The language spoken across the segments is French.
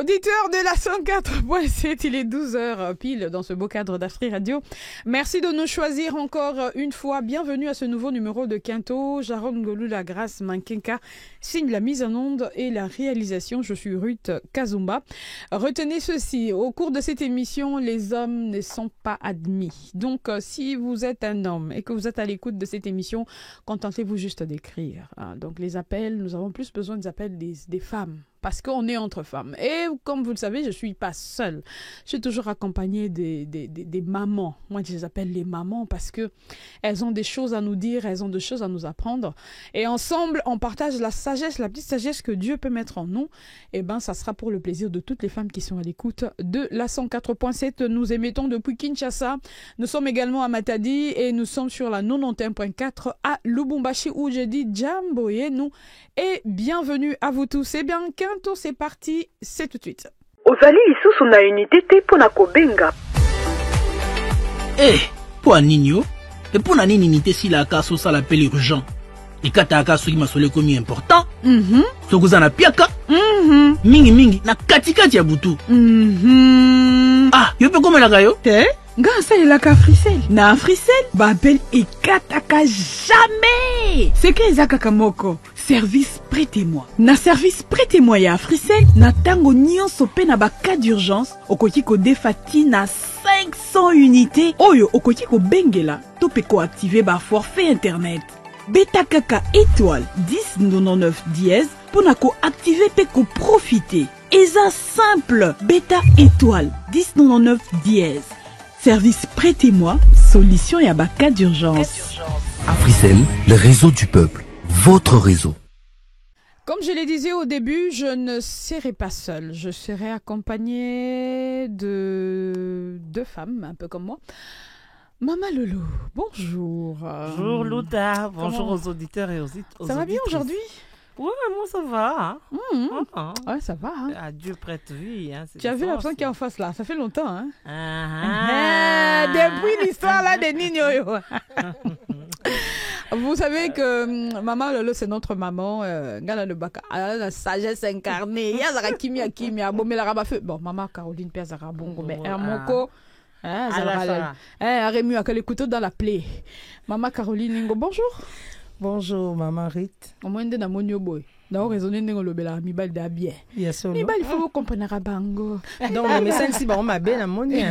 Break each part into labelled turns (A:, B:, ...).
A: auditeurs de la 104.7, il est 12h pile dans ce beau cadre d'Afri Radio. Merci de nous choisir encore une fois. Bienvenue à ce nouveau numéro de Quinto. Jaron Ngolou, la grâce Mankenka signe la mise en onde et la réalisation. Je suis Ruth Kazumba. Retenez ceci, au cours de cette émission, les hommes ne sont pas admis. Donc, si vous êtes un homme et que vous êtes à l'écoute de cette émission, contentez-vous juste d'écrire. Donc, les appels, nous avons plus besoin des appels des femmes. Parce qu'on est entre femmes. Et comme vous le savez, je ne suis pas seule. Je suis toujours accompagnée des mamans. Moi, je les appelle les mamans parce qu'elles ont des choses à nous dire, elles ont des choses à nous apprendre. Et ensemble, on partage la sagesse, la petite sagesse que Dieu peut mettre en nous. Et bien, ça sera pour le plaisir de toutes les femmes qui sont à l'écoute de la 104.7. Nous émettons depuis Kinshasa. Nous sommes également à Matadi et nous sommes sur la 91.4 à Lubumbashi où je dis Jambo et nous. Et bienvenue à vous tous. C'est bien Quinto, c'est parti, c'est tout de suite.
B: Ozali lisusu na unité te pona kobenga.
C: Eh, pour Nino, et pour nini unité si la casse ça l'appel urgent. Et quand ta casse qui m'a solé comme important. So kuzana piaka. Mingi na katikati ya butu. Ah, yo pe comme la gayo?
A: Te? Gasa ilaka Africell. Na Africell, ba appel ekataka jamais. C'est que ezaka kamoko. Service prêtez-moi. Na service prêtez-moi ya Africell, na tango nyonso pe na ba cas d'urgence, okoki ko defati na 500 unités. Oyo okoki ko bengela, to pe ko activer ba forfait internet. Beta kaka étoile 1099 dièse pour na ko activer pe ko profiter. Eza simple, beta étoile 1099 dièse. Service prêtez-moi, solution ya ba cas d'urgence.
D: Africell, le réseau du peuple. Votre réseau.
A: Comme je le disais au début, je ne serai pas seule. Je serai accompagnée de deux femmes, un peu comme moi. Maman Lolo, bonjour.
E: Bonjour Louta, bonjour aux auditeurs et aux auditrices.
A: Ça va bien aujourd'hui?
E: Ouais, moi ça va.
A: Ouais, ça va. Hein.
E: Adieu prête vie. Hein,
A: tu as vu la personne qui est en face là? Ça fait longtemps. Hein?
E: Depuis
A: l'histoire là des Nino. Vous savez que Maman Lolo, c'est notre maman. Gala le baka, la sagesse incarnée. Yazara Kimi Akimi, Abomé la Rabafeu. Bon, Maman Caroline Piazara Bongo, mais un moko. Rému a le couteau dans la plaie. Maman Caroline Ningo, bonjour.
F: Bonjour, Maman Rite.
A: Au moins, de monio boy. Dans raisonner de la mibal de bien.
F: Yes,
A: mibal, il faut comprendre à bango.
F: Donc, mais celle-ci, on m'a bien ammonia.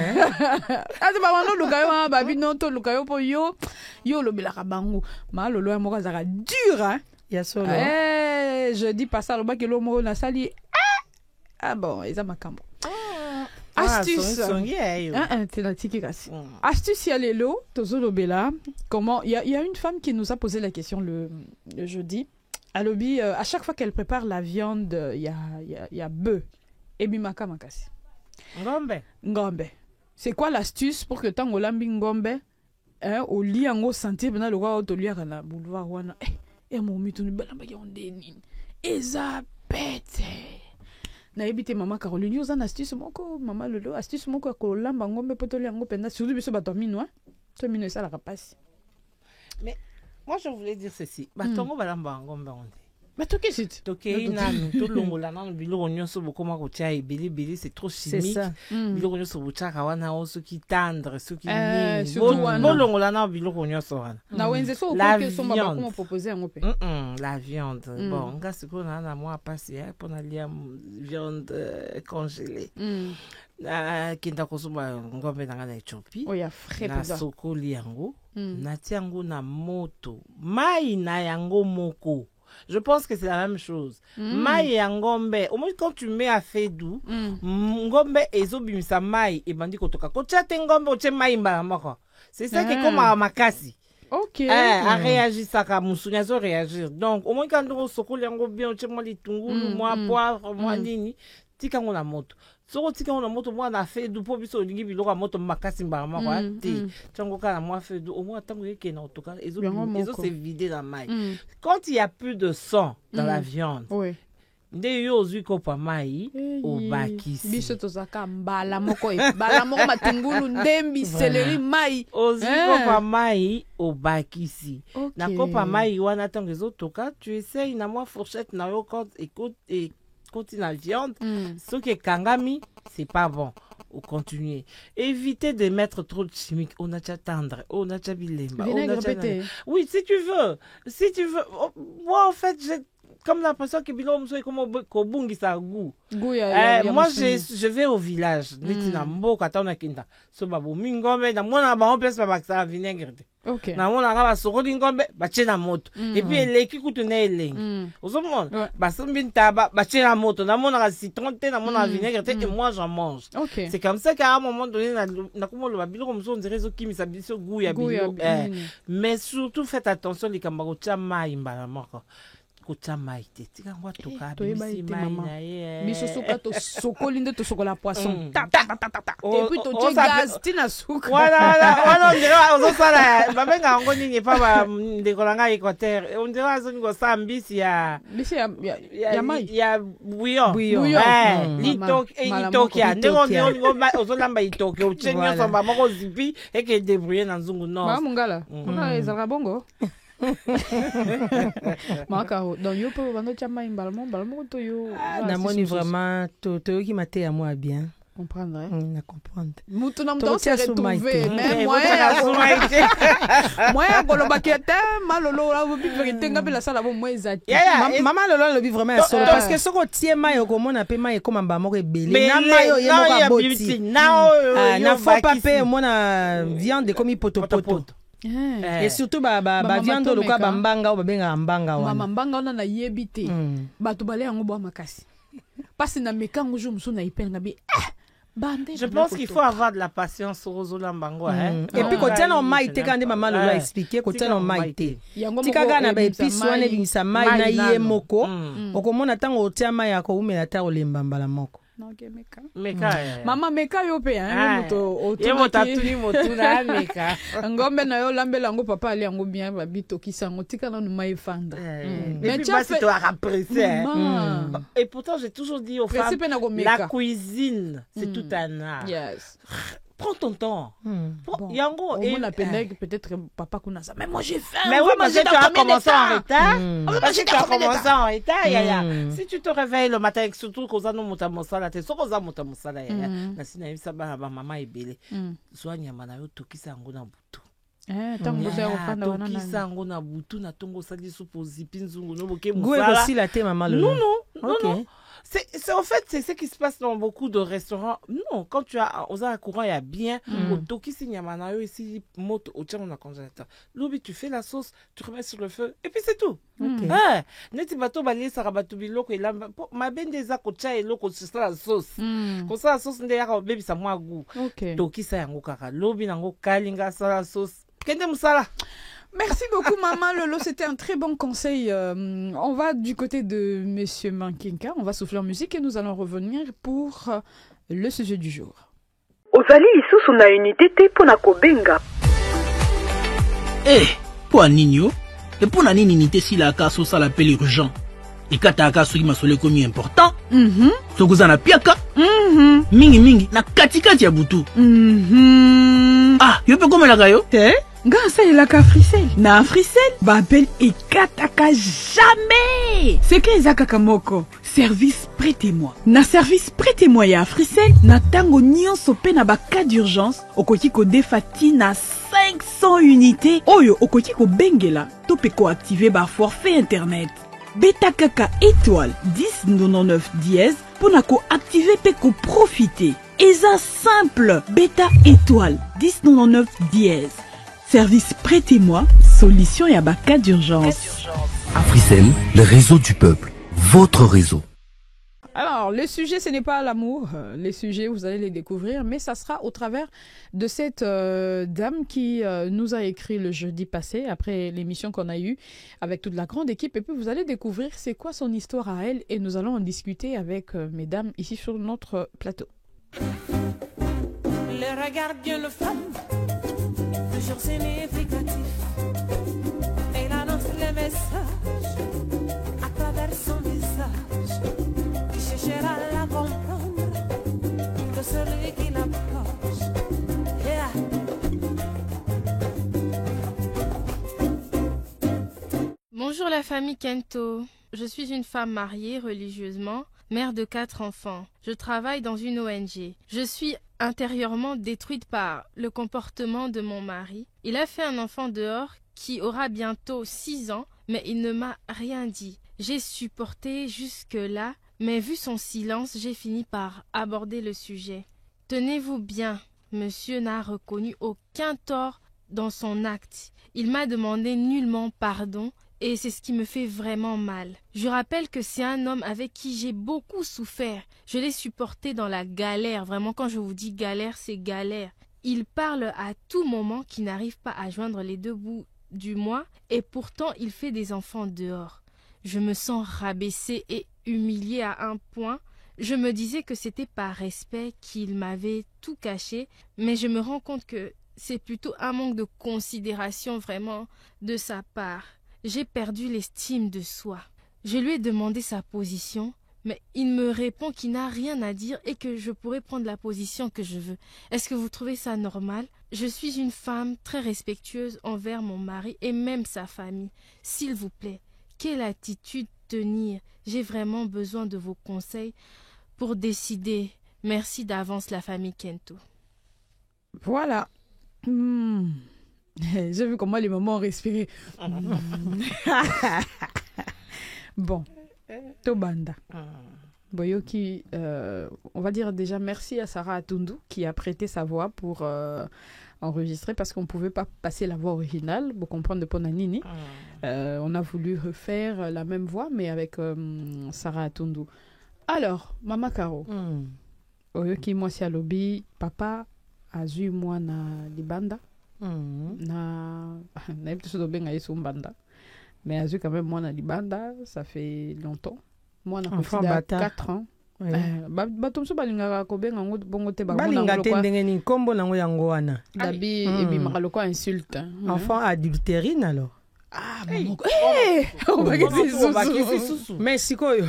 A: Ah, c'est pas mon locayo, babi, non, ton locayo pour yo le bela bango. Ma lolo est mort, ça dur, hein.
F: Yes,
A: je dis pas ça, le bac et l'homme, la sali. Ah bon, ils ont ma cambo. Astuce. Astuce, il y a les lots, Tozolo Bella. Comment il y a une femme qui nous a posé la question le jeudi. À lobby, à chaque fois qu'elle prépare la viande, il y a bœuf. Et bimaka makasi. Ngombe. C'est quoi l'astuce pour que tant olambi ngombe, au lit en haut sentir pendant le roi au lit à la boulevard wana. Et mon mito ni bala bayonde ni. Eza pete. Na ebite Maman Caroline yo zan astuce moko Maman Lolo astuce moko ko lamba ngombe potoli yango penda surtout biso bato mino to mino ça la rapace.
E: Mais moi je voulais dire ceci batongo balamba ngombe onde.
A: Mais to qu'est-ce
E: que nanu to longola nanu biloko nyonso bokoma ko tia ebele c'est trop chimique. Biloko nyonso bochaka wana oso ki tendre ceux qui bon longola na biloko nyonso wana.
A: Na wenze so que so maba comment proposer yango pe.
E: La viande. Bon, nga siko na moi passer pour na lia viande congelée. Kinda kosoma ngombe nanga na Ethiopie.
A: Oya frais
E: na sokoli yango. Na tiango na moto. Mai na yango moko. Je pense que c'est la même chose. Mai ya ngombe, au moins quand tu mets à feu doux, ngombe ezobimisa mai et bandi kotoka. Kocha te ngombe oche mai mbala moko. C'est ça qui est comme à makasi.
A: OK.
E: A réagir ça ka musunya zo réagir. Donc au moins quand on sokoli yango bien oche moi litungulu, moi poivre, moi nini, tika ngo na moto. Soko tika ngo na moto moi na feu doux po biso lingi biloko moto makasi mbala moko te. Tango kana moi feu doux au moins tango yeke na otoka ezo se vider la mai. Quand il y a plus de sang dans la viande.
A: Oui.
E: Nde yo ozwi kopa mai obakisi.
A: Biso tozaka mbala moko matungulu ndembi céleri mai.
E: Ozwi kopa mai obakisi. Na kopa mai wana tango ezotoka tu essayes na moi fourchette na yo quand écoute et continue la viande. Ce qui est kangami, c'est pas bon. Ou continuer. Évitez de mettre trop de chimiques. On a déjà tendre, on a déjà bilemba.
A: Vinaigre pété.
E: Oui, si tu veux. Si tu veux. Moi, en fait, j'ai comme l'impression que Bilo Mousso est comme au bungi sa goût. Moi, je vais au village. Niti na mboka ta na kinda. So babu mingombe na mona ba on place ba ça vinaigre.
A: OK.
E: Na mona ka ba sokoli ngombe ba che na moto. Et puis eleki kutune elengi. Ozomona. Ba sombinta ba che na moto. Na mona ka citron te na mona vinaigre te et moi j'en mange.
A: OK.
E: C'est comme ça qu'à un moment donné na comme le Bilo Mousso on dirait zo kimi sa biso goût ya bilo. Mais surtout faites attention les kambako chama imbala moko.
A: Bisosoka to sokoli nde to sokola poisson. Et puis to tie gaz tina sucre.
E: Voilà, on dirait ozosala babenga ngo nini pa ba ndekolanga Équateur. On dirait azoni go sambisi ya
A: mai.
E: Ya bouillon. Litoki ya ndeko ngo ozolamba itoki ochenyo samba moko zipi et que débrouiller na nzungu non.
A: Ba mungala. Kuna ezala bongo. Makaro donc yo peut vendre chama imbalmo to yo
F: na moni vraiment to qui maté à moi bien
A: comprendre
F: na comprendre
A: mutu na mto se retrouver mais moi koloba kete malolo la bobi vérité ngabe la sala bo moi ezati
F: maman lolo le bi vraiment solo parce que soko tie mai ko mona pe mai ko mamba moko ebele na mai yo mo boti na faut pas pe mona viande comme potopoto. Et surtout viande loka bambanga ou babenga mbanga wana.
A: Mama mbanga ona na yebite. Bato bale yango bo makasi. Parce na mekango jo muso na ipenga bi bande.
E: Je pense qu'il faut avoir de la patience au Rosola Mbango
F: Et puis quand on maïté quand maman l'a expliqué quand on maïté. Tikaga na ba épice wana bimisa mai na ye moko. Okomona tango otia mai yako umela ta olemba mbala moko.
A: Mama meka yo pe moto
E: otuni moto na meka
A: ngombe na yo lambela ngo papa ali yango bien ba bitoki sango tika na numa efanda
E: mais tu as fait apprécier et pourtant j'ai toujours dit aux femmes la cuisine c'est tout un art.
A: Yes.
E: Prends ton temps.
A: Yango et on appelle peut-être papa kuna ça mais moi j'ai faim.
E: Mais oui, mais tu as commencé en retard. Parce que tu as commencé en retard. Si tu te réveilles le matin surtout quand on monte mosala te soko za monte mosala na sina bisa ba maman ebele. Soanya mana yo tokisa ngo na butu.
A: Tango za ofanda wana
E: na tokisa ngo na butu na tongo sali supo zipinzungu no boke
F: mosala. Goe aussi la te maman le.
E: Non. C'est en fait c'est ce qui se passe dans beaucoup de restaurants. Non, quand tu as aux courant il y a bien au toki si nyamana yo ici moto au tien on a congélateur. Lobi tu fais la sauce, tu remets sur le feu et puis c'est tout. Neti bato bali sarabatu biloko et lamba ma bendeza ko cha eloko sur la sauce. Comme ça la sauce ndeyaka baby ça moi goût. Toki ça yango kaka lobi nango kalinga ça la sauce. Kende musala.
A: Merci beaucoup, Maman Lolo. C'était un très bon conseil. On va du côté de Monsieur Mankinka. On va souffler en musique et nous allons revenir pour le sujet du jour.
B: Ozali lisusu na unité te pona kobenga.
C: Pour nini et pour nini unité si la casse ça l'appelle urgent. Et kata akasu ki masole komi important. Sokuza na piaka. Mingi na katikati ya butu. Yo pe komela kayo?
A: Grâce à la Africell. Na Africell, Babel et kataka jamais. C'est que Isaka Kamoko. Service prêtez-moi. Na service prêtez-moi ya Africell. Na tango nyonso pe na ba cas d'urgence. Okoki ko defati na 500 unités. Oyo okoki ko bengela. Tope ko activer ba forfait internet. Beta kaka étoile 1099 dièse. Pona ko activer pe ko profiter. Eza simple. Beta étoile 1099 dièse. Service prêtez-moi, solution et cas d'urgence.
D: Africell, le réseau du peuple, votre réseau.
A: Alors, le sujet, ce n'est pas l'amour. Les sujets, vous allez les découvrir, mais ça sera au travers de cette dame qui nous a écrit le jeudi passé, après l'émission qu'on a eue avec toute la grande équipe. Et puis, vous allez découvrir c'est quoi son histoire à elle. Et nous allons en discuter avec mesdames ici sur notre plateau.
G: Le regard d'une femme, toujours significatif. Elle annonce les messages à travers son visage. Qui cherchera à la comprendre de celui qui l'approche.
H: Bonjour la famille Kento. Je suis une femme mariée religieusement mère de 4 enfants. Je travaille dans une ONG. Je suis intérieurement détruite par le comportement de mon mari. Il a fait un enfant dehors qui aura bientôt 6 ans, mais il ne m'a rien dit. J'ai supporté jusque-là, mais vu son silence, j'ai fini par aborder le sujet. Tenez-vous bien, monsieur n'a reconnu aucun tort dans son acte. Il m'a demandé nullement pardon et c'est ce qui me fait vraiment mal. Je rappelle que c'est un homme avec qui j'ai beaucoup souffert. Je l'ai supporté dans la galère. Vraiment, quand je vous dis galère, c'est galère. Il parle à tout moment qu'il n'arrive pas à joindre les 2 bouts du mois et pourtant il fait des enfants dehors. Je me sens rabaissée et humiliée à un point. Je me disais que c'était par respect qu'il m'avait tout caché, mais je me rends compte que c'est plutôt un manque de considération vraiment de sa part. J'ai perdu l'estime de soi. Je lui ai demandé sa position, mais il me répond qu'il n'a rien à dire et que je pourrais prendre la position que je veux. Est-ce que vous trouvez ça normal? Je suis une femme très respectueuse envers mon mari et même sa famille. S'il vous plaît, quelle attitude tenir? J'ai vraiment besoin de vos conseils pour décider. Merci d'avance la famille Kento.
A: Voilà. J'ai vu comment les mamans ont respiré. Bon, Tobanda. Boyoki, on va dire déjà merci à Sarah Atundu qui a prêté sa voix pour enregistrer parce qu'on ne pouvait pas passer la voix originale, pour comprendre de Ponanini. On a voulu refaire la même voix mais avec Sarah Atundu. Alors, Mama Caro, Boyoki moi si alobi, papa a vu moi na libanda. Na banda. Mais a vu quand même moi na libanda, ça fait longtemps. Moi na
F: enfant
A: 4 ans. Batumso balingaka kobenga ngo bongo te
F: balinga te ndenge ni kombo nango yango wana.
A: Dabi ebi makaloko insulte.
F: Enfant adultérine alors.
A: Ah bon. On va que c'est
F: mais sikoyo.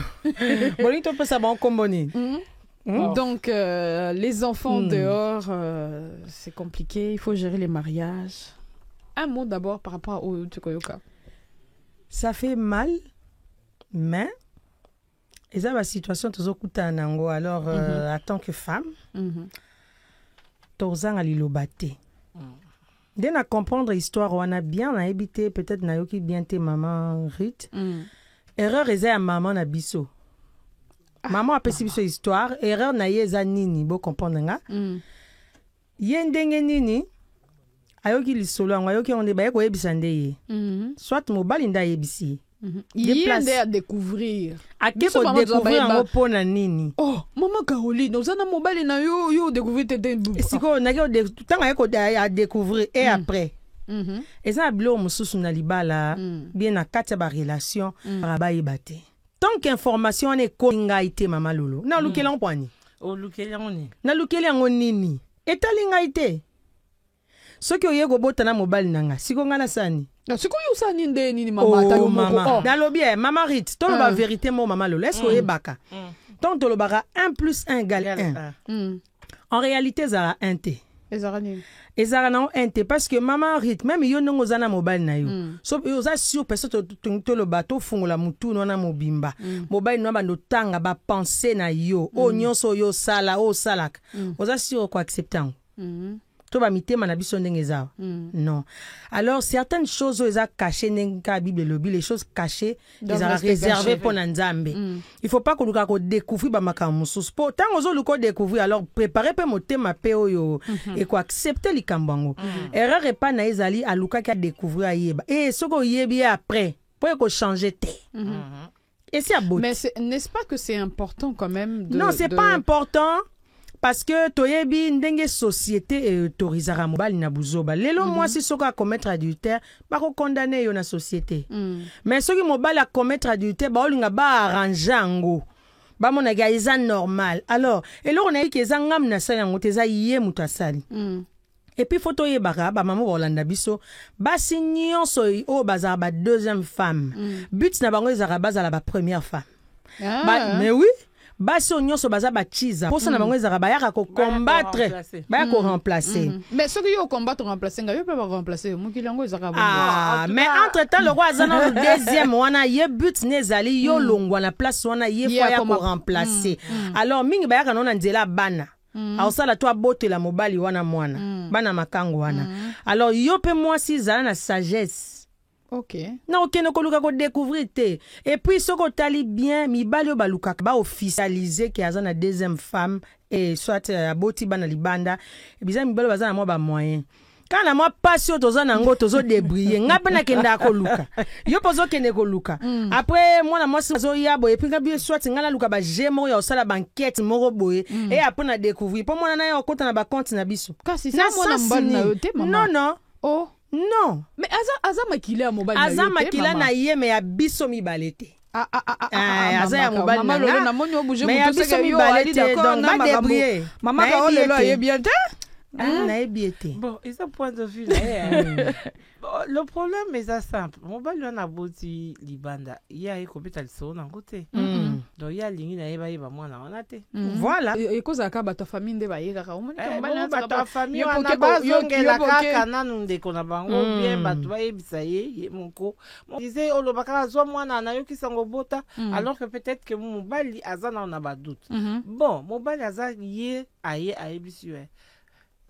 F: Bolito pesa bon kombo ni.
A: Donc, les enfants dehors, c'est compliqué. Il faut gérer les mariages. Un mot d'abord par rapport au Tsukoyoka.
F: Ça fait mal, mais et ça, la situation, toujours nango. Alors, en tant que femme, Torzan a l'ilobate. Dès na comprendre l'histoire, on a bien habité, peut-être na yoki bien te maman Ruth. Erreur est à maman na biso. Maman a perçu cette histoire, erreur na yeza nini, bo comprendre nga. Yendenge nini, ayoki lisolo, ayoki on débat ko yebisande ye. Soit mobile nda yebisi.
A: Yende à découvrir.
F: A ke ko découvrir ngo pona nini.
A: Oh, maman Caroline, ozana mobile na yo découvrir tete.
F: Siko na ke tanga ko à découvrir et après. Et ça blo mususu na libala, bien na kati ba relation, ba yebate. Tant qu'information est kolingaite mama lolo na lukele mpwani
E: o lukele ngoni
F: na lukele ngonini etalingaite soki oyego bota na mobile nanga siko ngana sani
A: siko yusani ndeni ni mama ta yo
F: mama dalobi mama Rit to ba vérité mo mama lolo est-ce que baka donc to lo baka 1 + 1 = 1 en réalité ça a 1 t ezara na ente parce que maman Rit même yo ndongo zana mobile na yo so yo za sur personne to lo bateau fungola mutu no na mobimba mobile no ba no tanga ba penser na yo o nyonso yo sala o salak oza sur ko acceptant to ba mitema na biso ndenge za non alors certaines choses eza cachées n'enka Bible lobi les choses cachées ils ont réservé pour Nzambe il faut pas que luka ko découvrir ba makambo mususu po tango zo luko découvrir alors préparer pe motema pe oyo et ko accepter likambango erreur est pas na ezali a luka ka découvrir ayeba et soko yebi après pour ko changer té et c'est abot
A: mais n'est-ce pas que c'est important quand même de
F: non c'est pas important. Parce que toyebi ndenge société autorisera mobile na buzoba lelo moi si soko a commettre adultère ba ko condamner yo na société mais soki mobile a commettre adultère ba olinga ba arranger ngo ba mona ga eza normal alors eloko na yiki eza ngam na sala ngo teza yé mutasali et puis photo ye baka ba maman Rolanda biso ba signonso o baza ba deuxième femme but na bango ezara baza la ba première femme mais oui basi nyonso baza bachiza posa na bango ezaka bayaka ko combattre bayaka ko remplacer
A: mais ce que yo combattre remplacer nga yo peut pas remplacer mokili yango ezaka
F: mais entre temps le roi azana le deuxième wana ye but nezali yo longwa na place wana ye fois ya ko remplacer alors mingi bayaka nona nzela bana aosala to abotela mobali wana mwana bana makango wana alors yo pe moi si zala na sagesse.
A: Ok.
F: Non, ok, ne koluka ko découvrir te. Et puis, ce que tali bien, mi bali baluka ba officialiser que azana deuxième femme et soit aboti bana libanda. Et bizan mi bali bazana moi ba moyen. Quand la moi passion tozo nango tozo débriller. Ngapa na kenda koluka. Yo pozo kende koluka. Après moi na moi so yabo et puis ngabi soit ngala luka ba jemo ya osala banquette moro boye et après na découvrir. Pour moi na yo kota na ba compte na biso.
A: Kasi ça moi na mbali na yote maman.
F: Non. Oh. Non.
A: Mais aza makila ya mobali
F: na yote. Aza makila na ye me ya biso mi balete. Aza ya mobali na nga.
A: Na monyo bouger
F: mais ya biso mi balete donc ba débrouiller.
A: Maman ka ole lo ye bien te.
F: Na ebiete.
E: Bon, et ça point de vue là. Le problème est ça simple. Mobali na boti libanda. Ya ekopeta liso na côté. Donc ya lingi na yeba mwana wana te.
F: Voilà.
A: Et koza ka bato famille nde ba yeka ka.
E: Omoni ka bato famille wana bazongela kaka nanu ndeko na bango bien bato ba yebisa ye moko. Disait olobaka zo mwana na yokisango bota alors que peut-être que mobali azana na ba doute. Bon, mobali aza ye aye ayebisi we.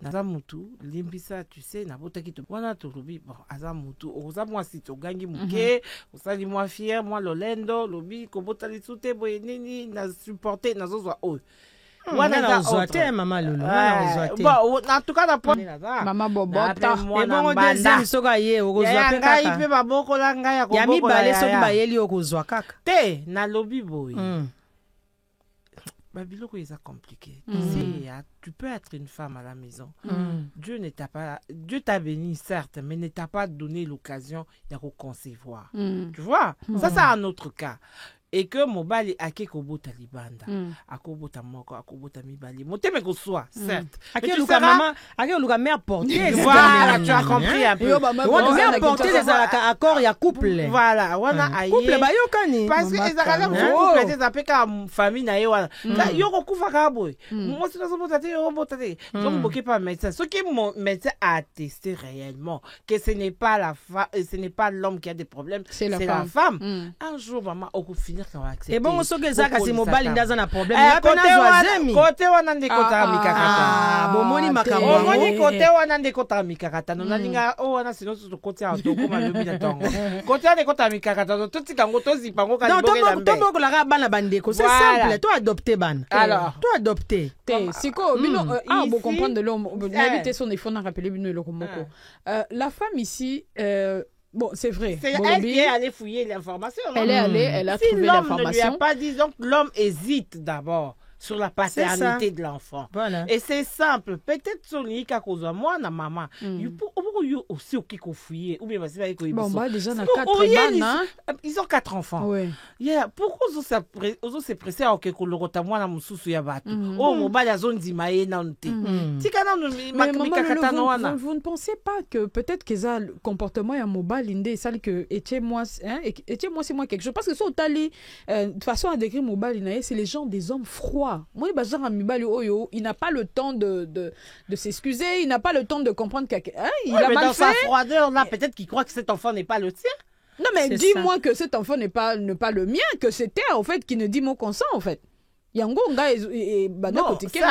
E: Naza mutu limbisa tu sais na bota ki to wana to lobi bon aza mutu oza moi si to gangi muke osali moi fier moi lolendo lobi ko bota li sute boye nini na supporter na zozwa o
F: wana na zoate mama lulu wana zoate
E: bon en tout cas na point
A: mama bobota
F: et bon deuxième soka ye okozwa pe kaka
E: ya ipe baboko la ngai ya
F: koboko ya mi bale soki bayeli okozwa kaka
E: te na lobi boye Babiloko est compliqué. Tu peux être une femme à la maison. Dieu t'a béni certes, mais ne t'a pas donné l'occasion de concevoir. Tu vois? Ça c'est un autre cas. Et que mobali ake kobota libanda akobota moko akobota mibali moteme ko soit certes
F: ake luka mama ake luka mère portée
E: voilà tu as compris un peu
F: mère portée des accords ya couple
E: voilà wana aye
F: couple ba yokani
E: parce que ezaka couple des apeka famille na ye wana yoko kufa ka boy moi c'est ça bota te yo bota te donc boké pas médecin ce qui médecin a attesté réellement que ce n'est pas la femme ce n'est pas l'homme qui a des problèmes c'est la femme un jour maman au
F: et bon soki zaka si mobali ndaza na problème
E: côté wana ndekota mikakata
F: bomoni makambo
E: omoni côté wana ndekota mikakata no nalinga o wana sino to côté a to koma lobi na tongo côté ndekota mikakata to tika ngo to zipa ngo ka liboke la mbe
F: to boko la bana bandeko c'est simple toi adopter bana
E: alors
F: toi adopter
A: siko bino bon comprendre de l'homme éviter son effort na rappeler bino le komoko la femme ici bon, c'est vrai.
E: C'est elle qui est allée fouiller l'information.
A: Elle est allée, elle a trouvé l'information.
E: Si l'homme ne lui a pas dit, donc l'homme hésite d'abord sur la paternité de l'enfant.
F: Voilà.
E: Et c'est simple. Peut-être Sony Kakoza, moi, na maman, you aussi au Kiko fouiller. Ou bien,
A: bon, bah, déjà, on a 4 bananes.
E: Ils ont 4 enfants.
A: Oui.
E: Yeah. Pourquoi ils se pressé à Okeko le rotamwa na mususu ya batu? Oh, mobile a zone dimaye na nte. Tika na
A: maman, vous ne pensez pas que peut-être que ça, le comportement ya mobile, inde, ça, que, et moi, c'est moi quelque chose. Parce que ça, de façon à décrire mobile, c'est les gens des hommes froids. Moi, il n'a pas le temps de s'excuser, il n'a pas le temps de comprendre il a mal
E: dans
A: fait.
E: Sa froideur, là, peut-être qu'il croit que cet enfant n'est pas le tien.
A: Non, mais dis-moi que cet enfant n'est pas le mien, que c'était en fait qui ne dit mon consent en fait. Yango et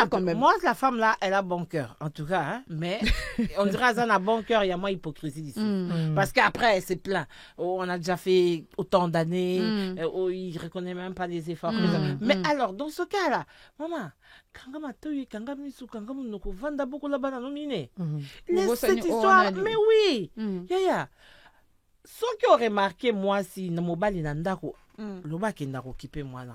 A: quand même.
E: Moi, la femme là, elle a bon cœur, en tout cas, hein, mais on dirait qu'elle a bon cœur, il y a moins d'hypocrisie ici. Parce qu'après, c'est plein. On a déjà fait autant d'années, il ne reconnaît même pas les efforts. Mais alors, dans ce cas-là, maman, laisse cette histoire, mais oui, ceux qui ont remarqué, moi, si le mobile est ndako, le bac est ndako occupé moi là.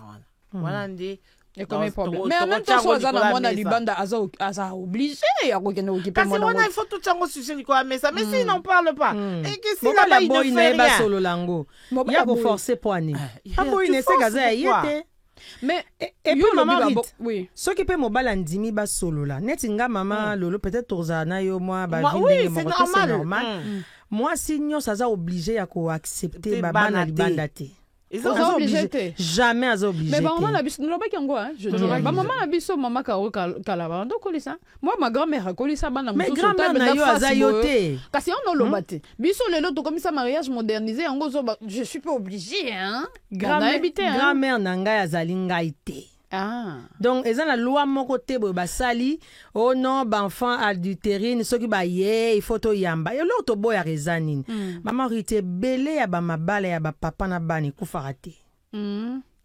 E: Voilà ndé.
A: Et comme problème. Mais en même temps, soit dans mon alibanda, asa obligé à regarder occuper
E: moi. Parce que il faut tout ça au sujet du quoi, mais ça, mais s'il n'en parle pas, et que si là-bas il ne fait rien.
F: Solo lango. Il y a go forcer poignet. Ah bon, il essaie gaza yete. Mais et puis maman oui. Ce qui peut mobile andimi ba solo là. Netinga maman lolo peut-être tozana yo moi ba
E: oui, c'est normal.
F: Moi si nyo ça obligé à ko accepter baba na libanda te.
E: Ils ont
F: obligé. Jamais à obligé.
A: Mais maman la biso, nous l'avons pas encore, je dis. Maman la biso, maman Karo Kalaba, donc on ça. Moi ma grand-mère a collé ça bana.
F: Mais grand-mère na yo azayote.
A: Kasi on no lobate. Biso le lot comme ça mariage modernisé, en gros je suis pas obligée hein.
F: Grand-mère nanga azali ngaite.
A: Ah.
F: Donc eza na loi moko te bo basali oh non ba enfant adultérine soki ba ye il faut to yamba yo lo to boya rezanini maman rite belé ya ba mabala ya ba papa na bani kufarate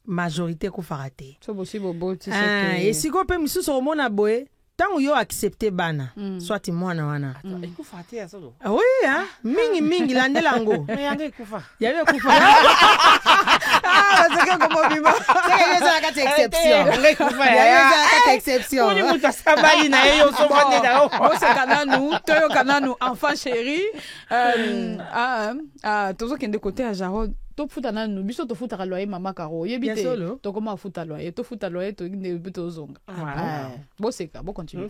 F: majorité kufarate
A: so possible bo ti
F: et si ko pe misusu o mona boye tango yo accepter bana soit mwana wana
E: kufarate ya solo
F: oui hein mingi landela ngo
E: mais yanga kufa
F: yanga kufa
A: c'est comme bima
F: c'est ça la exception
E: yanga kufa
F: ya exception
E: on ni muta sabali na yo so fande da
A: o se kananu toyo kananu enfant chéri tozo kende côté à Jarod to futa nanu biso to futa loyer mama Karo yebite to koma futa loyer to ne buto zonga bo seka bo continue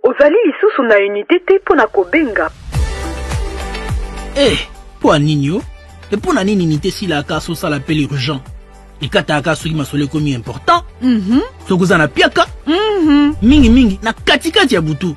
B: ozali lisusu na unité te pona kobenga
C: po nini et po na nini unité si la kaso ça l'appelle urgent et kata kaso ki masole komi important sokuza na piaka mingi na katikati ya butu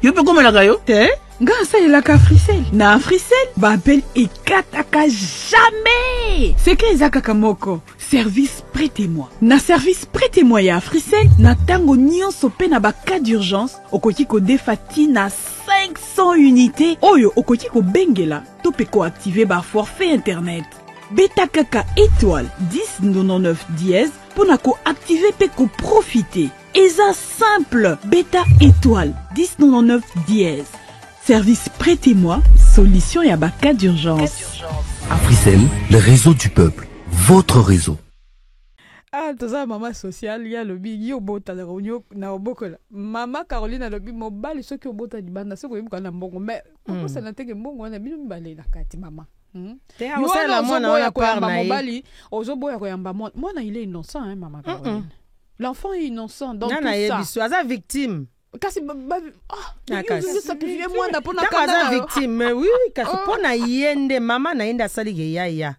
C: yo pe komelaka yo
A: te Grâce à la Africell. Na Africell, Babel et kataka jamais. C'est que Izaka Moko. Service prêtez-moi. Na service prêtez-moi ya Africell. Na tango nyonso pe na ba cas d'urgence. Okoki ko defati na 500 unités. Oyo okoki ko bengela. To pe ko activer ba forfait internet. Beta kaka étoile 1099 dièse. Pona ko activer pe ko profiter. Eza simple. Beta étoile 1099 dièse. Service prêtez-moi, solution et abaka d'urgence.
D: Africell, le réseau du peuple, votre réseau.
A: Ah, tout ça, maman sociale, il y a le big yobota de réunion na obokola. Maman Caroline a le big mobile, ceux qui ont bota du banda, ceux qui ont un bon, mais comment ça n'a été que bon, on a bien balé la carte, maman.
F: T'es à la moi, on a pas
A: mobile, aux oboya koyamba moi, il est innocent, hein, maman Caroline. L'enfant est innocent, donc tout ça.
F: Nana victime.
A: Kasi sacrifier moi na pona
F: kana victime mais oui kasi pona yende mama naenda sali ge yaya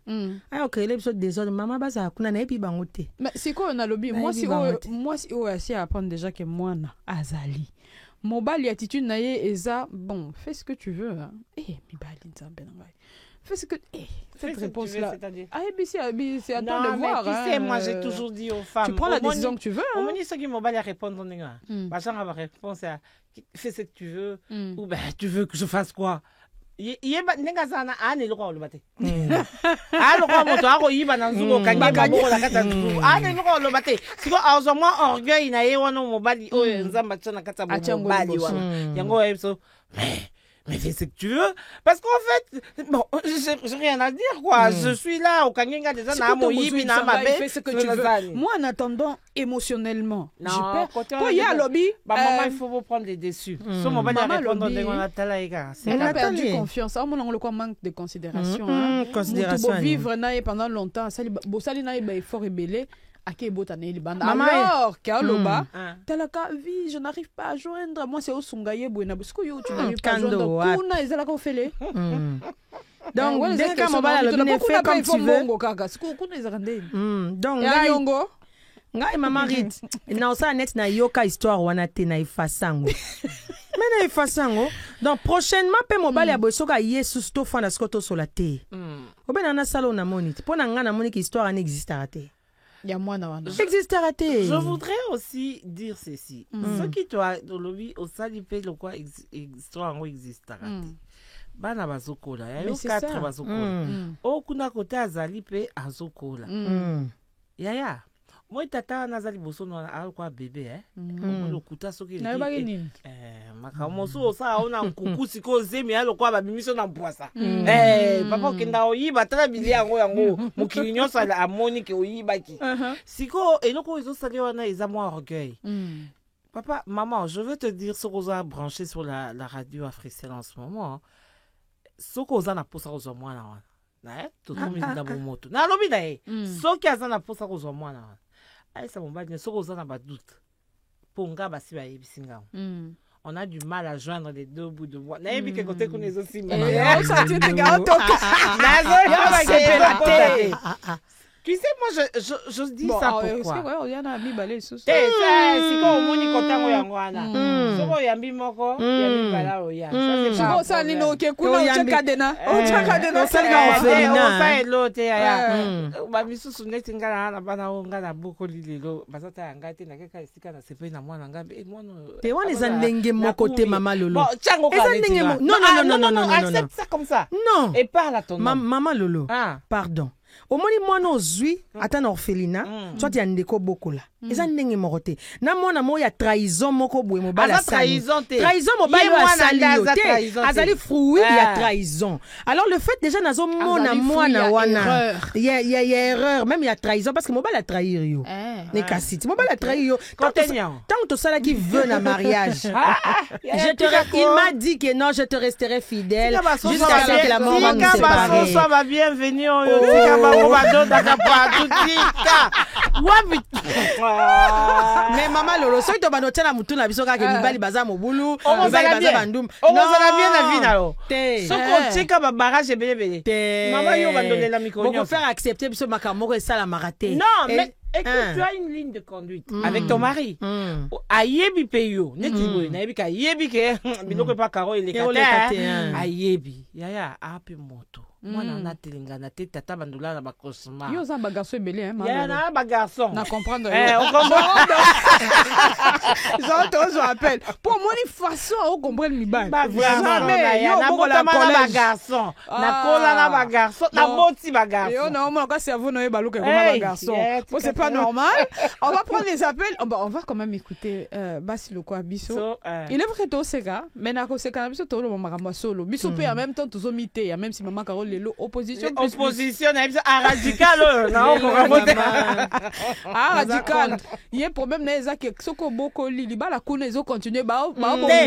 F: ayo kele biso désordre mama baza kuna na epi bangote
A: mais c'est quoi on a lobby moi si aussi apprendre déjà que moi na azali mobile attitude na ye eza bon fais ce que tu veux hein mi bali nzambe na ngai fais ce que cette réponse là c'est à toi de voir
E: tu sais moi j'ai toujours dit aux femmes
A: tu prends la décision que tu veux
E: on me dit ce qui mobile à répondre bah ça va réponse à fais ce que tu veux ou ben tu veux que je fasse quoi yeba nenga sana ane lokwa lobate alokwa moto ako yiba na nzuko kanyeba boko la kata nzuko ane lokwa lobate siko azo moi orgueil na ye wana mobile oyo nzamba tsona kata mobile wana yango so mais fais ce que tu veux parce qu'en fait bon j'ai rien à dire quoi je suis là au kanyenga déjà na moyibi na mabe
A: fais ce que tu veux moi en attendant émotionnellement je perds toi ya lobby
E: maman il faut vous prendre les déçus so mobile à répondre on a talaika
A: on a perdu confiance on a le manque de considération
F: considération
A: vivre na pendant longtemps sali na effort rebelle Ake botane li banda alors Kaloba talaka vie je n'arrive pas à joindre moi c'est au sungaye buena parce que yo tu n'arrives pas à joindre kuna ezala ko fele donc dès que mobile le fait comme tu veux bongo kaka siko kuna ezala ndeni
F: donc ngai mama rit na osa net na yoka histoire wana te na ifasango mais na ifasango donc prochainement pe mobile ya bosoka yesu sto fanda skoto solate obena na salon na monite pona nga na monite histoire n'existe raté.
A: Il y a moins d'avant.
E: Je voudrais aussi dire ceci. Ce qui doit dans le vie au salipé le quoi histoire en existe. Bana bazokola. Il y a 4 bazokola. Au kuna côté azalipe azokola. Yaya. Moi tata nazali boso no alikuwa bébé lokuta soki
A: na bagi nini
E: makamoso sa ona nkukusi ko zemi alikuwa babimiso na mpwasa papa kenda oyiba tala bili yango mukili nyonso amoni ke oyibaki siko eloko ezosali wana eza moi orgueil papa maman je veux te dire ce qu'on a branché sur la radio Africell en ce moment ce qu'on a posa ko mwana wana na to tomi na bomoto na lobi na soki azana posa ko mwana wana aisa mobali soko zana ba doute ponga basi ba yebisinga on a du mal à joindre les deux bouts de bois. N'ayez que côté qu'on est aussi. Tu sais, moi, je dis ça pourquoi.
A: Il y en a mis balai sous.
E: C'est comme au moni content ou yangwana. C'est comme yambi moko, yambi bala oya.
A: C'est pas ça ni no ke kuna uchakadena. Uchakadena
F: ça ga
E: ça elote ya. Ba misusu neti ngala na bana ngala boko lilelo. Bazata yanga te na keka esika na sepe na mwana ngambe mwana.
F: Te wana eza ndenge moko te mama Lolo.
E: Eza
F: ndenge moko. Non.
E: Accepte ça comme ça.
F: Non.
E: Et parle à ton nom.
F: Maman Lolo. Pardon. Au moins mwana ozwi ata na orphelinat soit ya ndeko bokola eza ndenge moko te na mwana mo ya trahison moko boye mobala
E: trahison
F: mobala asali yo te azali fruit ya trahison. Alors le fait déjà nazo mona mwana wana ya erreur même ya trahison parce que mobala trahir yo ne kasiti mobala trahir yo tant to sala qui veut na mariage il m'a dit que non je te resterai fidèle jusqu'à ce que la mort va nous séparer.
E: Sois bienvenue.
F: Mais maman Lolo soki to bano tela mutu na biso kaka mibali baza mobulu mibali baza bandum
E: ozala bien na vie na yo soko tika ba barrage belebele maman yo bandolela mikro
F: nyonso faire accepter biso makambo ko esala marate.
E: Non mais écoute, tu as une ligne de conduite avec ton mari. Ayebi peyo, neti boy, na yebi ka yebi ke biloko pa karo ile kate. Ayebi, yaya ape moto. Moi na telingana te tata bandula na bakosma.
A: Yo za ba garçon belé hein,
E: maman. Ya na ba garçon.
A: Na comprendre.
E: On comprend.
A: Je rappelle. Pour moi une façon on comprendre mi ba.
E: Mais yo boko na ba garçon. Na kola na ba garçon, na boti ba garçon.
A: Yo na moi ka cerveau na ba luka comme ba garçon. C'est pas normal. On va prendre les appels. On va quand même écouter Basi Loko Biso. Il est vrai que Sega, mais na ko seka biso to lo makambo solo. Biso pe en même temps tous omité, même si maman Carole lelo opposition
E: na biso radical non
A: radical. Il y a problème na eza que soko boko li ba la kuna ezo continuer ba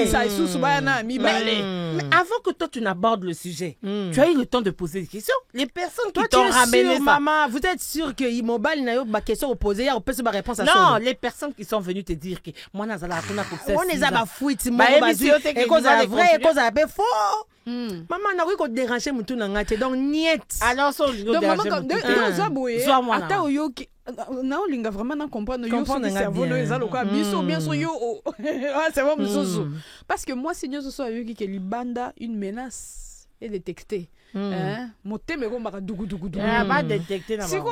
A: ça sous ba na mi balé.
E: Mais avant que toi tu n'abordes le sujet, tu as eu le temps de poser des questions. Les personnes qui t'ont ramené ça.
F: Maman, vous êtes sûr que Mobile na yo ba question opposée, on peut se ba réponse à ça.
E: Non, les personnes qui sont venues te dire que moi nazala kuna pour ça.
F: On les a ba fuite mo ba et cause la vrai et cause la faux. Maman na ko déranger mutu na ngate donc niet.
E: Alors so
A: donc maman quand ça boye ata oyo na olinga vraiment na comprendre yo so cerveau no eza lokwa biso bien sûr yo c'est bon mususu parce que moi signaux so yo ki libanda une menace et détecter moteme ko maka dugu
E: ba détecter na
A: siko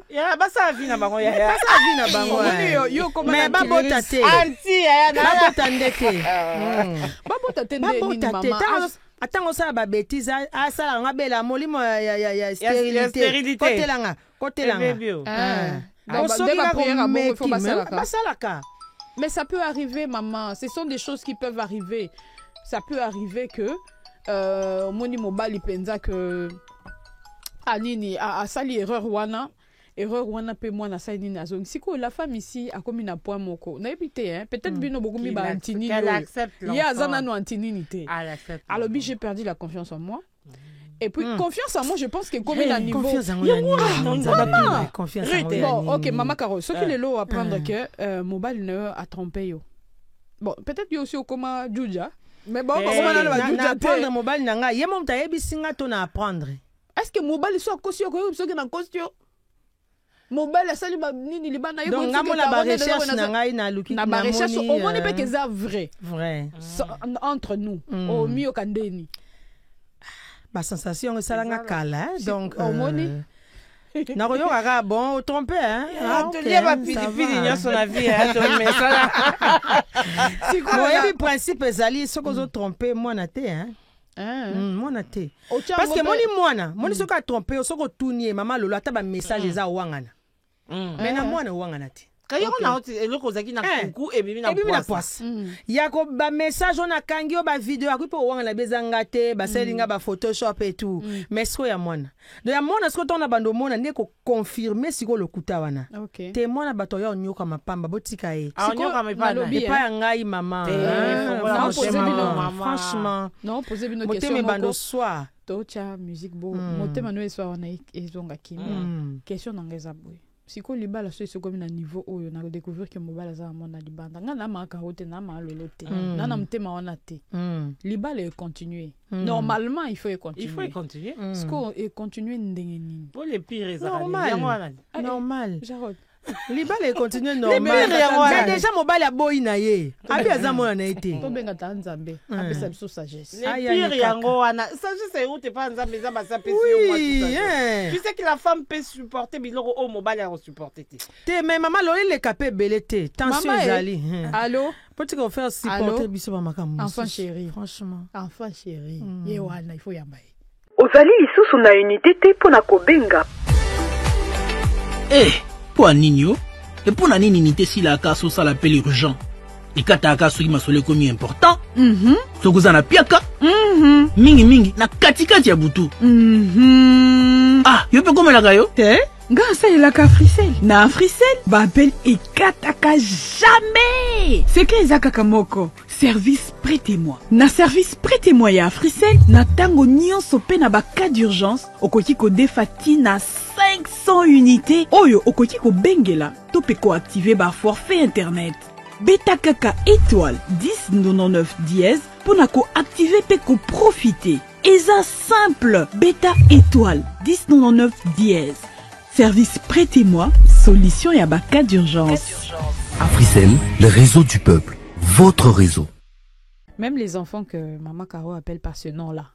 E: ya ba sa vie na bango ya
F: ba sa vie na bango
A: yo comment
F: mais ba bota te
E: anti ya na
F: ba bota ndeke
A: ba bota te ni maman
F: atango sala ba bêtise asala nga bela molimo ya stérilité kotelanga
A: donc ma prière à il faut
F: basalaka.
A: Mais ça peut arriver maman, ce sont des choses qui peuvent arriver. Ça peut arriver que moni mobali penza que anini a sali erreur wana pe moi na sali nini azong siko la femme ici a commis na point moko na épité hein peut-être bino beaucoup mi ba antini il y a zana no antininité alors j'ai perdu la confiance en moi. Et puis confiance en moi, je pense que comme un niveau
F: confiance en
A: moi. Bon, OK, maman Caro, ce qu'il est là apprendre que mobile ne a trompé yo. Bon, peut-être yo aussi au comment Juja. Mais bon, comment on va Juja
F: apprendre mobile nanga, yemo mtayebi singa to na apprendre.
A: Est-ce que mobile soit cosio ko so que na costio? Mobile sali ba nini libana yo
F: donc ngamo la recherche nanga ina luki
A: na ba recherche au moins pas que ça vrai.
F: Vrai.
A: Entre nous, au mio kandeni.
F: Ma sensation salanga kala donc
A: hormoni
F: na royo kaka bon trompé hein
E: tu lié ba pili nyonso na vie hein to mais ça
F: si quoi le principe ezali soko zo tromper mwana te hein mwana te parce que moni soko a tromper soko tunie mama lolo ata ba message eza wangana mais na mwana wangana te
E: kayo na oti eloko zaki na kuku ebibi na
F: poisse yako ba message on a kangi o ba video akupo wanga na bezanga te ba selinga ba photoshop et tout mais so ya mwana donc ya mwana siko tona bando mona ndeko confirmer siko lokuta wana te mwana bato ya onyoka mapamba botika e
E: onyoka mapamba
F: et pas ngai maman franchement
A: non poser une
F: question mais bando soir
A: tocha musique beau motema no soir on a ezonga kimi question nangeza boy siko libala so c'est comme na niveau oyo na découvrir que mobala za mona libanda nga na ma karote na ma lolote na mtema wana te libala est continuer normalement il faut continuer siko et continuer ndenge nini
E: pour les pires
F: normal
A: Jarod
F: libala continue normal mais déjà mobile a boy na ye abi azamona na été
A: to benga ta nzambe apesa biso sagesse
E: les pires yango wana sagesse ou te pas nzambe za basa pesi yo moi tu sais que la femme peut supporter biloko au mobile a supporter
F: te mais maman loli le capé belé te tension ezali
A: allô
F: peut-tu faire supporter biso ba makambo
A: enfant chéri
F: franchement
A: enfant chéri ye wana il faut yamba
B: ozali lisusu na unité te mpona kobenga
C: po nini et pour na nini nité si la casse ça l'appel urgent et kataka soki masole komi important sokuza na piaka mingi na katikati ya butu yo pe komelaka yo
A: te nga asalelaka Africell na Africell baapel ekataka jamais seke eza kaka moko service prêtez-moi na service prêtez-moi ya Africell na tango nyonso pe na baka d'urgence okoki kodefa na 500 unités oyo okoki kobengela to pe koactive ba forfait internet beta kaka étoile 1099 dièse pona koactive pe koprofite eza simple beta étoile 1099 dièse service prêtez-moi, solution et abaka d'urgence.
D: Africell, le réseau du peuple, votre réseau.
A: Même les enfants que Maman Caro appelle par ce nom-là.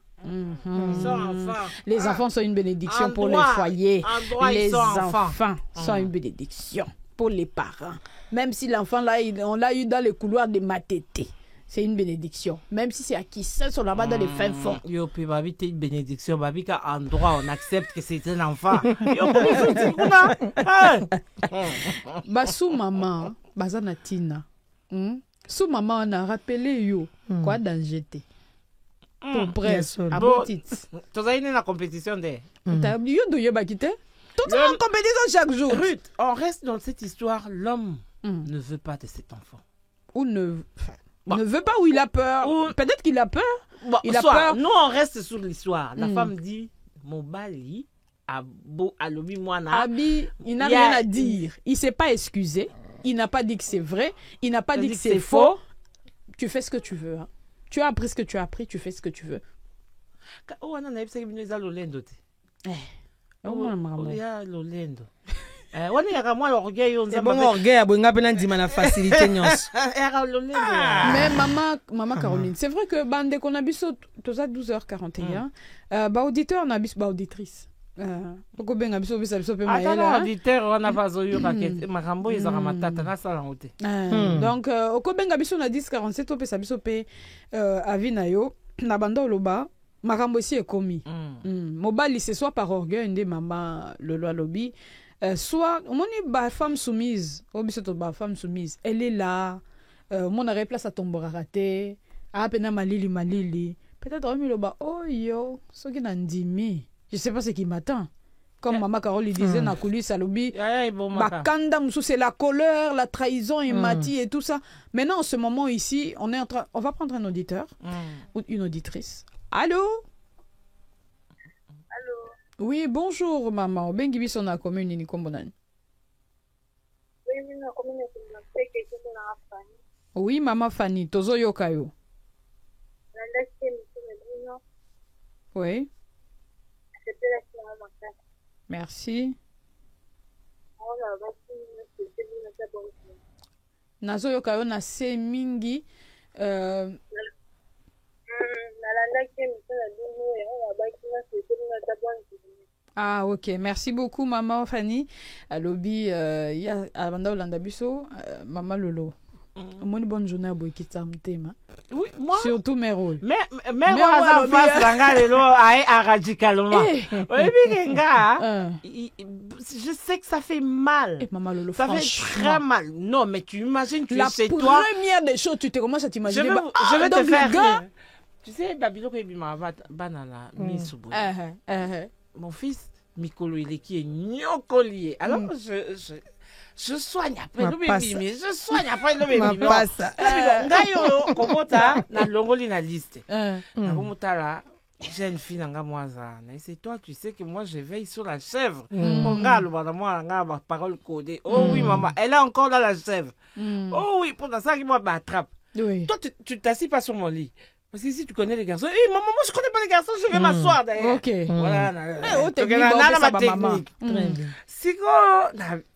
A: Les enfants sont une bénédiction pour les foyers. Les enfants sont une bénédiction pour les parents. Même si l'enfant là, on l'a eu dans les couloirs de Matété. C'est une bénédiction. Même si c'est à qui seul sont là-bas dans les fins fonds.
E: Yo, puis babi, t'es une bénédiction. Babi, qu'à endroit, on accepte que c'est un enfant.
A: Sous maman, bazana tina. Sous maman, on a rappelé yo. Quoi danger t'es? Pour presse. À bon titre.
E: Tu as une la compétition de.
A: T'as oublié de y avoir quitté? Tout en compétition chaque jour.
E: Ruth, on reste dans cette histoire. L'homme ne veut pas de cet enfant.
A: Ou ne veut pas ou il a peur. Peut-être qu'il a peur. Il a peur.
E: Nous, on reste sur l'histoire. La femme dit, mon bali, à l'obi moana.
A: Abi, il n'a rien à dire. Il ne s'est pas excusé. Il n'a pas dit que c'est vrai. Il n'a pas dit que c'est faux. Tu fais ce que tu veux. Hein. Tu as appris ce que tu as appris. Tu fais ce que tu veux.
E: Oh, on a eu ça l'olendo. L'olendo. On est à moi l'orgueil, on
F: bon orgueil à bonga penandima na facilité nyonso.
A: Mais maman Caroline, c'est vrai que bande qu'on a biso toza 12h41. Ba auditeur na bis ba auditrice. Poko benga biso bisa biso pe mayela.
E: Auditeur on a pas zoyo paquet makambo ezaka matata na sala ngote.
A: Donc oko benga biso na 10:47 to pesa biso pe avis na yo na bando loba makambo si ekomi. Mobali c'est soit par orgueil ndé maman le loi lobby. Soit, on est ba femme soumise, elle est là, mon arrêt place à tomber raté, à peine malili, peut-être on le bas, oh yo, ce qui n'a dit, je sais pas ce qui m'attend. Comme Maman Carole disait dans la coulisse à l'obi, c'est la colère, la trahison et Mati et tout ça. Maintenant, en ce moment ici, on va prendre un auditeur ou une auditrice. Allô? Oui, bonjour maman. Bengibi son na commune ni kombonan. Oui, maman Fanny, tozo yokayo. Oui. Merci. Nazo yokayo na se mingi Ah, ok. Merci beaucoup, maman Fanny. À lobby, il y a Amanda Olandabuso, maman Lolo. Moi, une bonne journée à Boikita Mtema.
E: Oui, moi.
A: Surtout mes rôles.
E: Mais moi, ça passe à radicalement. Je sais que ça fait mal.
A: Maman Lolo,
E: ça fait très mal. Non, mais tu imagines que c'est toi.
A: La première des choses, tu te commences à t'imaginer.
E: Je vais te faire. Tu sais, Babilo Kebima banana misubu. Mon fils Mikolo il est qui est nyokolié. Alors je soigne après le bébé. Je soigne après le bébé. Ngayo komota na longoli na liste. Na komota là jeune fille nanga moazana. Et c'est toi, tu sais que moi je veille sur la chèvre. Regarde, moi ma parole codée. Oh oui maman, elle est encore dans la chèvre. Oh oui, pour ça qui moi m'attrape.
A: Oui.
E: Toi tu t'assis pas sur mon lit. Parce que si tu connais les garçons, maman, moi je connais pas les garçons, je vais m'asseoir d'ailleurs.
A: Ok.
E: Voilà.
A: Ma technique.
E: Si quoi,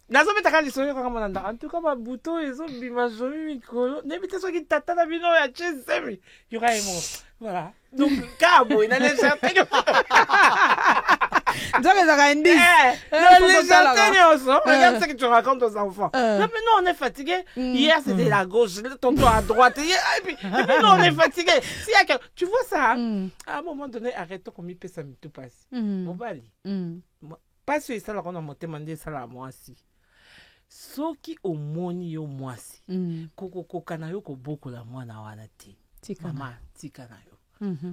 E: nazobetaka lisolo kaka monanda en tout cas babuto ezobima zomi mikolo nebite soki tata na bino ya chesemi yura emo voilà donc cabo il a les jardins regarde ce que tu racontes aux enfants. Non, mais nous on est fatigués. Hier c'était la gauche, tantôt à droite. Et puis nous on est fatigués. Tu vois ça, à un moment donné, arrête qu'on m'y paie ça, tout passe. Bon, bah, pas sûr ça, on a monté mandé ça là, moi aussi. Soki omoni yo mwasi kokokoka na yo kobokola mwana wana te mama tika na yo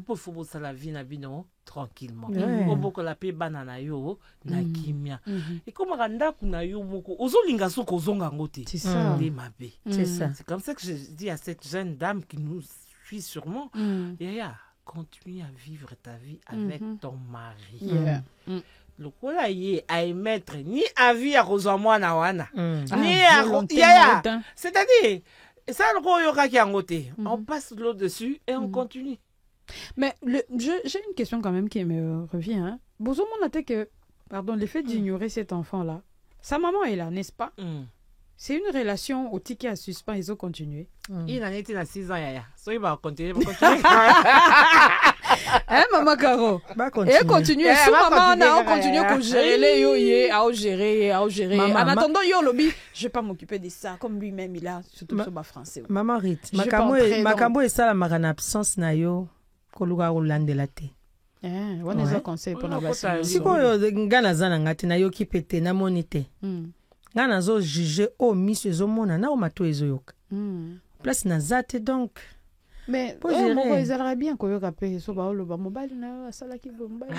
E: po fo bosala vie na bino tranquillement kobokola pe bana na yo na kimia ekomaka ndako na yo moko ozolinga soki ozonga ngo te nde mabe. C'est comme ça que je dis à cette jeune dame qui nous suit sûrement, Yaya, continue à vivre ta vie avec ton mari. Lokola ye a émettre ni avis à Rosamwana wana ni à Yaya, c'est-à-dire ça le yoka qui angoté on passe l'eau dessus et on continue.
A: Mais j'ai une question quand même qui me revient, hein. Bozo monate que l'effet d'ignorer cet enfant là, sa maman est là, n'est-ce pas? C'est une relation au ticket à suspens, ils ont continué.
E: Il en était à 6 ans, Yaya. So il va continuer.
A: Hein, maman Caro? Et continue. Si maman a continué à gérer les yoyé, à gérer. En attendant, yo lobby, je vais pas m'occuper de ça. Comme lui-même, il a, surtout sur ma français.
F: Maman Rit, Makambo et ça, la marana absence na yo, koluga rolande la te.
A: On a un conseil pour nous.
F: Si quoi, ngana zana ngati na yo ki pete na monite. Ngana zo juge o miso zo mona na o mato ezo yoka. Place na zate donc.
A: Mais moi ils auraient bien ko yoka pe so ba lo ba mobile na sala ki mobile.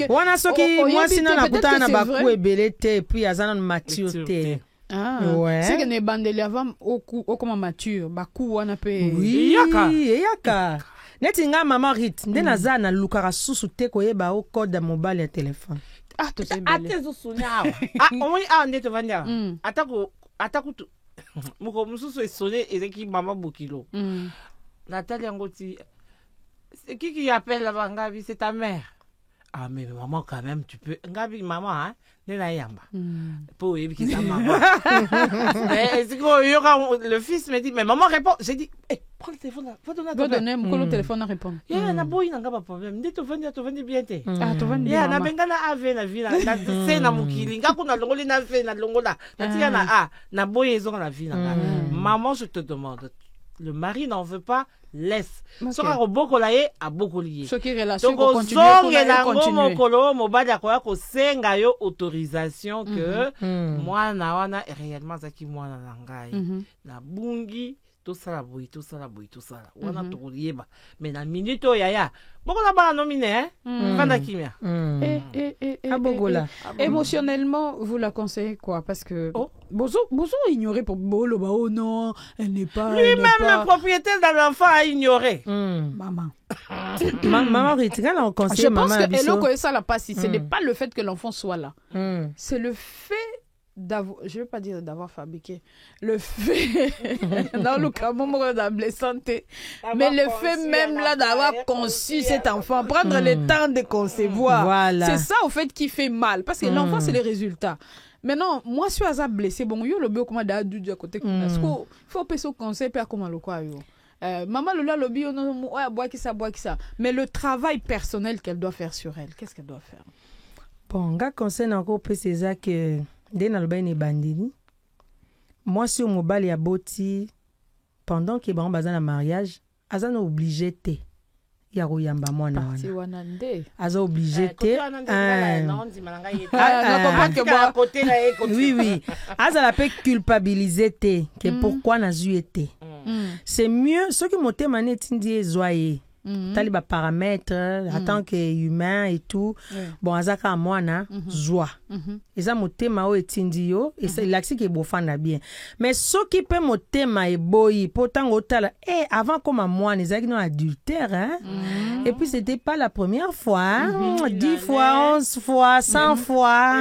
A: Wana
F: soki moi sinon na kutana ba ku ebelete puis azana maturité.
A: Ouais. C'est que ne bandeli avant au comment mature ba ku wana pe.
F: Oui, yaka. Neti nga maman Rit nde naza na lukara susu te ko yeba o code mobile ya téléphone.
A: To c'est belle.
E: Atezo sonya. Omoni ndete vanya. Ataku muko mususu esone ezeki mama bokilo. Nathalie Ngoti. C'est qui appelle là-bas Ngabi, c'est ta mère. Ah mais maman quand même tu peux Ngabi maman hein nena yamba. Pour éviter sa maman. Mais c'est quoi le fils me dit mais maman répond, j'ai dit prends le téléphone là, va donner
A: mon téléphone à répondre.
E: Ya na boy na ngaba problème, ndi to vandi bien te.
A: To vandi.
E: Ya na benga na ave na vie na se na mukili ngako na longoli na fe na longola. Na tia na boy ezo na vie na. Maman je te demande, le mari n'en veut pas, laisse. Soka roboko la ye a beaucoup lié.
A: Ce qui relation
E: donc continue mokolo mobali akoya ko senga yo autorisation que moi na wana réellement zaki moi na ngai na bungi tout ça wana to lieba mais na minute Yaya boko la ba nomine vanda kimia
F: abogola.
A: Émotionnellement vous la conseillez quoi parce que Bozo ignoré pour bolo ba oh non elle n'est pas
E: lui-même le propriétaire de l'enfant a ignoré.
A: Maman
F: maman Ritika la conseille maman.
A: Je pense que Eloko et ça la passe, ce n'est pas le fait que l'enfant soit là. C'est le fait d'avoir, je ne veux pas dire d'avoir fabriqué, le fait, dans le cas de santé, mais le fait même là d'avoir conçu cet enfant, prendre le temps de concevoir, voilà. C'est ça au fait qui fait mal, parce que l'enfant c'est le résultat. Maintenant, moi je suis à blessé, bon, yo le bio comment d'adu à côté, est-ce qu'il faut passer au conseil pour comment le quoi yo. Maman Lola le bio non bois qui ça. Mais le travail personnel qu'elle doit faire sur elle, qu'est-ce qu'elle doit faire?
F: Bon, gars conseil encore plus c'est ça que dès na le bandini. Moi sur mobile ya boti pendant que ba bazana mariage, azana obligé te. Ya royamba mwana wana. Aza obligé te. Oui. Aza la peut culpabiliser te que pourquoi na été. C'est mieux ce que moté mané tindi ezoye. tali ba paramètres en tant qu'humain et tout bon azaka mwana joie eza motema o etindi yo et c'est l'axi qui est bofanda bien mais ce qui peut motema e boyi pourtant otala avant comme mwana ezaki non adultère hein et puis c'était pas la première fois 10 fois 11 fois 100 fois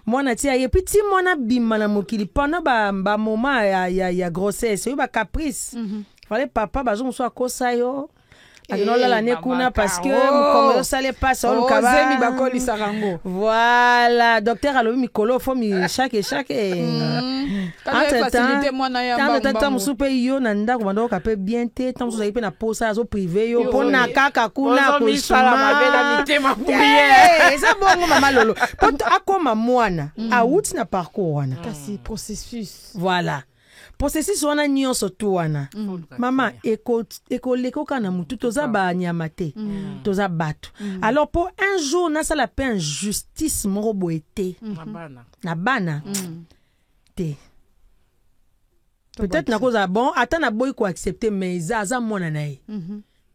F: mwana tia et puis ti mwana bima na mokili pendant ba moment ya grossesse yo ba caprice fallait papa bazo so akosa yo la nekuna parce que comme ça les passe au kaba
A: bakoli sarango
F: voilà docteur alobi mikolo fo mi chaque
A: facilité mwana ya
F: tata musupe yo na ndako bando kape bien te tant vous avez na posa zo privé yo pona kaka kuna ko sala mabela mitema kuye ça bongo mama lolo poto akoma mwana a uti na parcours wana
A: kasi processus
F: voilà processus wana nyonso tu wana mama ekoleka na mutu toza ba nyama te toza bato alors pour un jour na sala pe injustice moko boete na bana te peut-être na cause bon attends na boy ko accepter mais aza mwana nae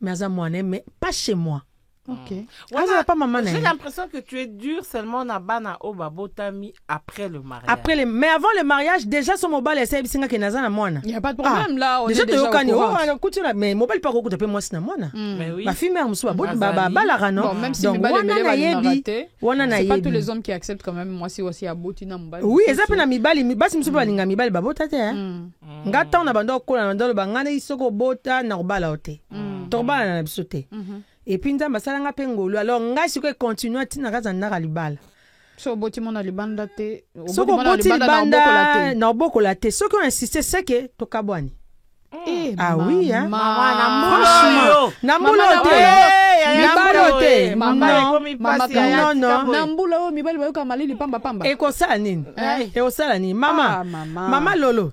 F: mais aza mwana mais pas chez moi.
A: Ok.
E: Voilà, j'ai l'impression que tu es dur seulement na bana oba botami après le mariage.
F: Mais avant le mariage, déjà son mobile essaie de singa kenaza na mwana.
A: Il y a pas de problème là, on
F: déjà
A: est déjà au courant.
F: Mais mobile pas ko taper moi na mwana.
E: Mais oui.
F: Ma fille mère musu ba la rano.
A: Bon, même si le mobile est raté. C'est pas tous les hommes qui acceptent quand même moi si aussi à botina mobile.
F: Oui, eza pe na mibali, basi musu ba linga mibali ba bota te hein. Ngata on abando ko na ndolo bangana isoko bota na robala ote. Torba na bisote. Et puis nzamba salanga pengolo alors ngai siko continue tina kaza ndaka libala
A: so boti mona libanda te
F: so boti libanda na bokola te so ko insister c'est que to kabwani ah oui hein
E: franchement
F: na mbulo te
A: na mbulo o mibali bayoka malili pamba
F: e ko sala nini mama lolo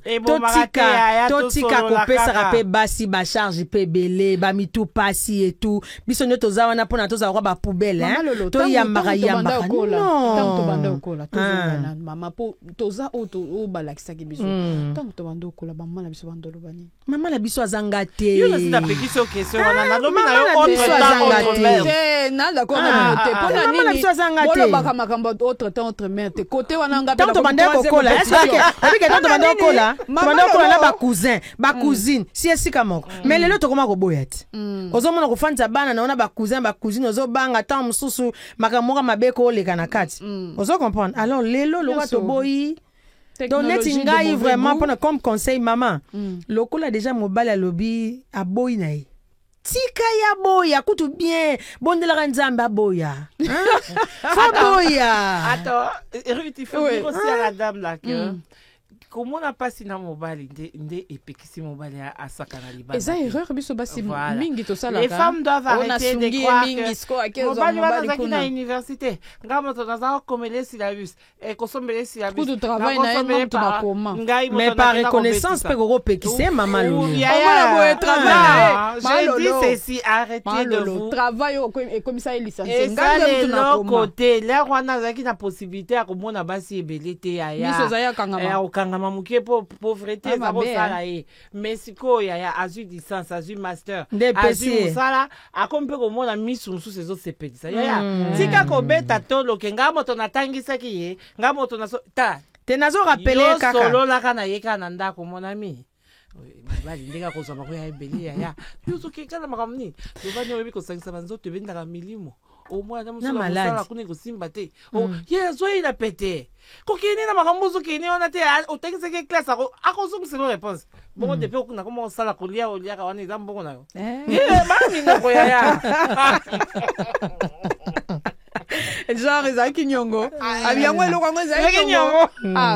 F: totika kopesa rape basi ba charge pe belé ba mitu pasi et tout biso nyoto za wana pona toza kwa ba poubelle hein to ya marayamba
A: non to banda okola to zana mama po toza o balakisa ki biso tant to banda okola ba mala biso banda lobani
F: mama la biso azanga te
E: yo na pekisi question wana na lobi na yo autre
A: na d'accord na te pona nini bolo baka makambo autre temps autre mère te côté wana ngapela
F: tant banda okola est-ce que tant banda okola na ba cousine si esika moko mais lelo to koma ko boyet ozomona ko fanza bana naona ba cousine ozobanga tant mususu makambo mabeko oleka na kati ozo comprendre alors lelo loka to boyi donc neti ngai vraiment comme conseil maman lokola déjà mobile à lobby a boy na ye tika ya boya kutu bien bondela nzambe aboya fa boya
E: attends il faut dire aussi à la dame là que comment on a passé na mobile ndé epekisi mobile à sakana libana
A: eza erreur biso basi mingi to sala
E: les femmes doivent arrêter de croire que mobile wana
A: ko
E: na université ngamo to naza komele syllabus et kosombele syllabus
A: kudu travail na ngam to bakoma
F: mais par reconnaissance pe ko pekisi mama lolo
E: voilà travail je dis ceci arrêtez de vous
A: travail et comme ça il licencié
E: ngam to na côté là wana zaki na possibilité ya komona basi ebelete ya
A: miso zaya kangama
E: mamuke pauvreté za kosala ye mais sikoyo ya azwi licence azwi master azwi mosala akompe komona misu mosusu ezosepelisa yaya tika kobeta toloke nga moto natangisaki ye nga moto
F: te nazo rappeler kaka
E: sololaka na ye kaka na ndako monami bali ndeka kozwa makoya ebele yaya yozokekana makambo nini tobani oyebi kosangisa banzoto ebendaka milimo omwana mosala kuna kosimba te ye azoyila pete kokini na makambo ozokini wana te otekisaki classe akozongiselo réponse bongo depuis okuna koma osala kolia oliaka wana eza mbongo na yo baminoko yaya
A: genre ezalaki nyongo abiyango eloko yango ezalaki nyongo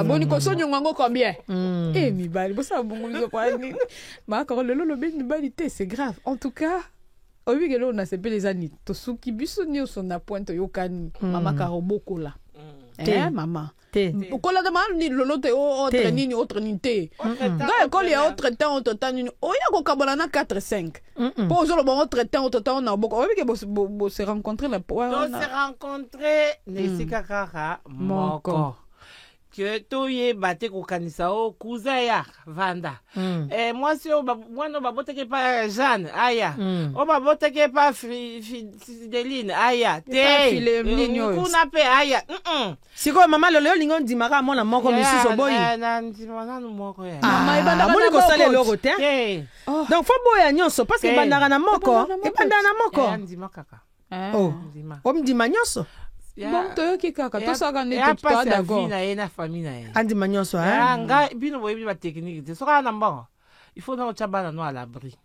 A: boni koso nyongo yango combien mibali bosala bongo biso kwani makako lelo lobi mibali te c'est grave en tout cas oyebi kelo na sepele eza nini tosuki biso nyonso na pointe oyokani mama karobokola mama okola de mal ni lolo te autre nini te nga ekole ya autre temps nini oya kokabona na 4-5 po ozoloba autre temps na boko oyebi ke bo se rencontrer la
E: se rencontrer nesika kaka moko que toye bate kokanisa o kuza ya vanda mwasi o mwana baboteke pa Jeanne aya o baboteke pa Fideline aya te kuna pe aya
F: siko mama lolo lingo ndimaka mwana moko misusu boyi
E: na ndima nanu moko ya
F: mama ibandaka moni kosala loko te donc fo boya nyonso parce que ibandaka na moko ibandaka na moko
E: ndima kaka
F: o mdima nyonso
A: bon toyoki kaka tosaka neti toa d'accord
E: na famille na ye
F: andima nyonso
E: nga bino boyebi ba technique te soka na mbongo il faut na ochabana no à l'abri